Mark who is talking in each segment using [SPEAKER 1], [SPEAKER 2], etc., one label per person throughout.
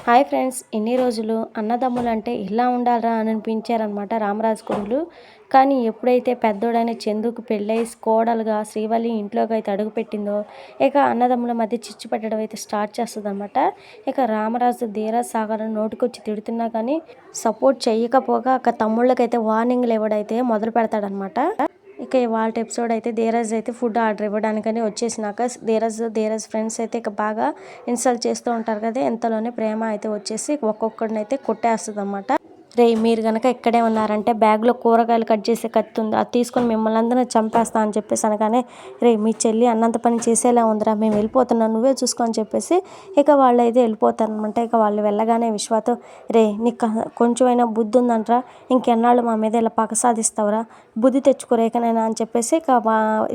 [SPEAKER 1] Hi friends, ఎన్ని రోజులు అన్నదమ్ములు అంటే ఇలా ఉండాలరా అని అనిపించారనమాట రామరాజు కొడుకులు. కానీ ఎప్పుడైతే పెద్దోడైన చందుకు పెళ్ళై కోడలుగా శ్రీవల్లి ఇంట్లోకి అయితే అడుగుపెట్టిందో ఇక అన్నదమ్ముల మధ్య చిచ్చు పెట్టడం అయితే స్టార్ట్ చేస్తుంది అనమాట. ఇక రామరాజు ధీరజ్ సాగర్ను నోటికొచ్చి తిడుతున్నా కానీ సపోర్ట్ చేయకపోగా ఇక తమ్ముళ్ళకైతే వార్నింగ్లు ఇవ్వడైతే మొదలు పెడతాడనమాట. ఇక వాళ్ళ ఎపిసోడ్ అయితే ధీరజ్ అయితే ఫుడ్ ఆర్డర్ ఇవ్వడానికని వచ్చేసినాక ధీరజ్ ఫ్రెండ్స్ అయితే ఇక బాగా ఇన్సల్ట్ చేస్తూ ఉంటారు కదా. ఎంతలోనే ప్రేమ అయితే వచ్చేసి ఒక్కొక్కడిని అయితే కొట్టేస్తుంది అనమాట. రే, మీరు కనుక ఇక్కడే ఉన్నారంటే బ్యాగ్లో కూరగాయలు కట్ చేసే కత్తి ఉంది, అది తీసుకొని మిమ్మల్ని అందరినీ చంపేస్తా అని చెప్పేసి అనగానే, రే మీ చెల్లి అన్నంత పని చేసేలా ఉందిరా, మేము వెళ్ళిపోతున్నాం నువ్వే చూసుకో అని చెప్పేసి ఇక వాళ్ళు అయితే వెళ్ళిపోతారనమాట. ఇక వాళ్ళు వెళ్ళగానే విశ్వాతో, రే నీకు కొంచెమైనా బుద్ధి ఉందంటరా, ఇంకెన్నాళ్ళు మా మీద ఇలా పగ సాధిస్తావురా, బుద్ధి తెచ్చుకోరేకనైనా అని చెప్పేసి ఇక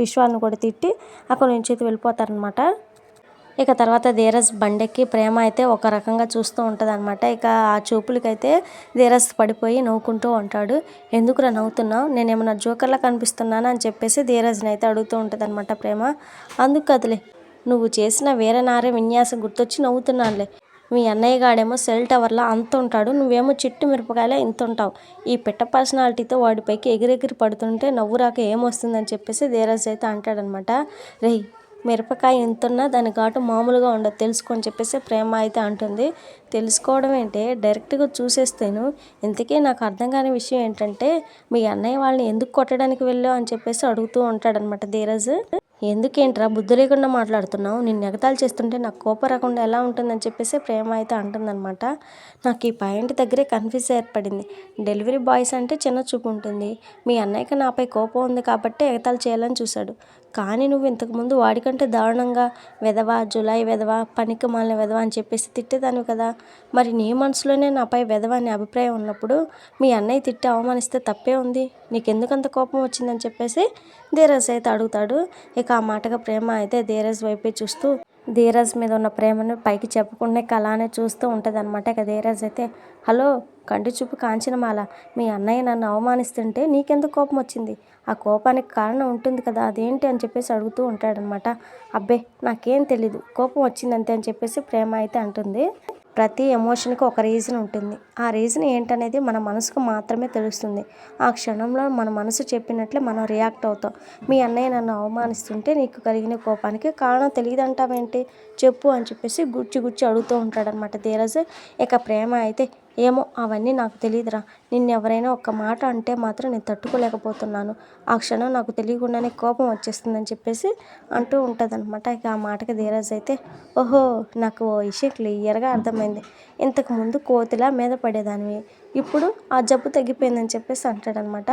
[SPEAKER 1] విశ్వాన్ని కూడా తిట్టి అక్కడ నుంచి అయితే వెళ్ళిపోతారనమాట. ఇక తర్వాత ధీరజ్ బండెక్కి ప్రేమ అయితే ఒక రకంగా చూస్తూ ఉంటుంది అనమాట. ఇక ఆ చూపులకైతే ధీరజ్ పడిపోయి నవ్వుకుంటూ ఉంటాడు. ఎందుకురా నవ్వుతున్నావు, నేనేమన్నా జోకర్లా కనిపిస్తున్నానా అని చెప్పేసి ధీరజ్ని అయితే అడుగుతూ ఉంటుంది అనమాట ప్రేమ. అందుకు కదలే, నువ్వు చేసిన వేరే నారే విన్యాసం గుర్తొచ్చి నవ్వుతున్నానులే. మీ అన్నయ్య గాడేమో సెల్ టవర్లో అంత ఉంటాడు, నువ్వేమో చిట్టు మిరపకాయలే ఇంత ఉంటావు. ఈ పిట్ట పర్సనాలిటీతో వాడిపైకి ఎగిరెగిరి పడుతుంటే నవ్వు రాక ఏమొస్తుందని చెప్పేసి ధీరజ్ అయితే అంటాడనమాట. రేయ్, మిరపకాయ ఎంతున్నా దాని ఘాటు మామూలుగా ఉండదు తెలుసుకొని చెప్పేసి ప్రేమ అయితే అంటుంది. తెలుసుకోవడం ఏంటి, డైరెక్ట్గా చూసేస్తాను. ఇంతకీ నాకు అర్థం కాని విషయం ఏంటంటే, మీ అన్నయ్య వాళ్ళని ఎందుకు కొట్టడానికి వెళ్ళావు అని చెప్పేసి అడుగుతూ ఉంటాడనమాట ధీరజ్. ఎందుకేంట్రా బుద్ధి లేకుండా మాట్లాడుతున్నావు, నిన్ను ఎగతాళి చేస్తుంటే నాకు కోపం రాకుండా ఎలా ఉంటుందని చెప్పేసి ప్రేమ అయితే అంటుందన్నమాట. నాకు ఈ పాయింట్ దగ్గరే కన్ఫ్యూజ్ ఏర్పడింది. డెలివరీ బాయ్స్ అంటే చిన్న చూపు ఉంటుంది, మీ అన్నయ్యకి నాపై కోపం ఉంది కాబట్టి ఎగతాళి చేయాలని చూశాడు. కానీ నువ్వు ఇంతకుముందు వాడికంటే దారుణంగా వెధవ, జులాయి వెధవ, పనికి మాలిన వెధవ అని చెప్పేసి తిట్టేదానివి కదా. మరి నీ మనసులోనే నాపై వెధవ అనే అభిప్రాయం ఉన్నప్పుడు మీ అన్నయ్య తిట్టి అవమానిస్తే తప్పే ఉంది, నీకెందుకంత కోపం వచ్చిందని చెప్పేసి ధీరజ్ అయితే అడుగుతాడు. ఇక ఆ మాటగా ప్రేమ అయితే ధీరజ్ వైపే చూస్తూ ధీరజ్ మీద ఉన్న ప్రేమను పైకి చెప్పకుండా అలానే చూస్తూ ఉంటుంది అనమాట. ఇక ధీరజ్ అయితే, హలో కంటి చూపు కాంచనమాల, మీ అన్నయ్య నన్ను అవమానిస్తుంటే నీకెందుకు కోపం వచ్చింది, ఆ కోపానికి కారణం ఉంటుంది కదా, అదేంటి అని చెప్పేసి అడుగుతూ ఉంటాడనమాట. అబ్బే నాకేం తెలీదు, కోపం వచ్చిందంతే అని చెప్పేసి ప్రేమ అయితే అంటుంది. ప్రతి ఎమోషన్కి ఒక రీజన్ ఉంటుంది, ఆ రీజన్ ఏంటనేది మన మనసుకు మాత్రమే తెలుస్తుంది. ఆ క్షణంలో మన మనసు చెప్పినట్లే మనం రియాక్ట్ అవుతాం. మీ అన్నయ్య నన్ను అవమానిస్తుంటే నీకు కలిగిన కోపానికి కారణం తెలియదంటావేంటి, చెప్పు అని చెప్పేసి గుచ్చి అడుగుతూ ఉంటాడనమాట ధీరజ్. ఇక ప్రేమ అయితే, ఏమో అవన్నీ నాకు తెలియదురా, నిన్నెవరైనా ఒక్క మాట అంటే మాత్రం నేను తట్టుకోలేకపోతున్నాను, ఆ క్షణం నాకు తెలియకుండానే కోపం వచ్చేస్తుందని చెప్పేసి అంటూ ఉంటుందన్నమాట. ఇక ఆ మాటకి ధీరజ్ అయితే, ఓహో నాకు ఓ విషయం క్లియర్గా అర్థమైంది, ఇంతకుముందు కోతిలా మీద పడేదానివి, ఇప్పుడు ఆ జబ్బు తగ్గిపోయిందని చెప్పేసి అంటాడనమాట.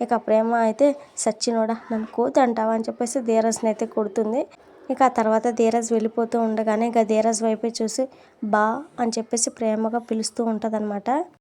[SPEAKER 1] ఇక ప్రేమ అయితే, సచ్చినోడా నన్ను కోతి అంటావా అని చెప్పేసి ధీరజ్ని అయితే కొడుతుంది. ఇక ఆ తర్వాత ధీరజ్ వెళ్ళిపోతూ ఉండగానే ఇక ధీరజ్ వైపే చూసి బా అని చెప్పేసి ప్రేమగా పిలుస్తూ ఉంటుంది అనమాట.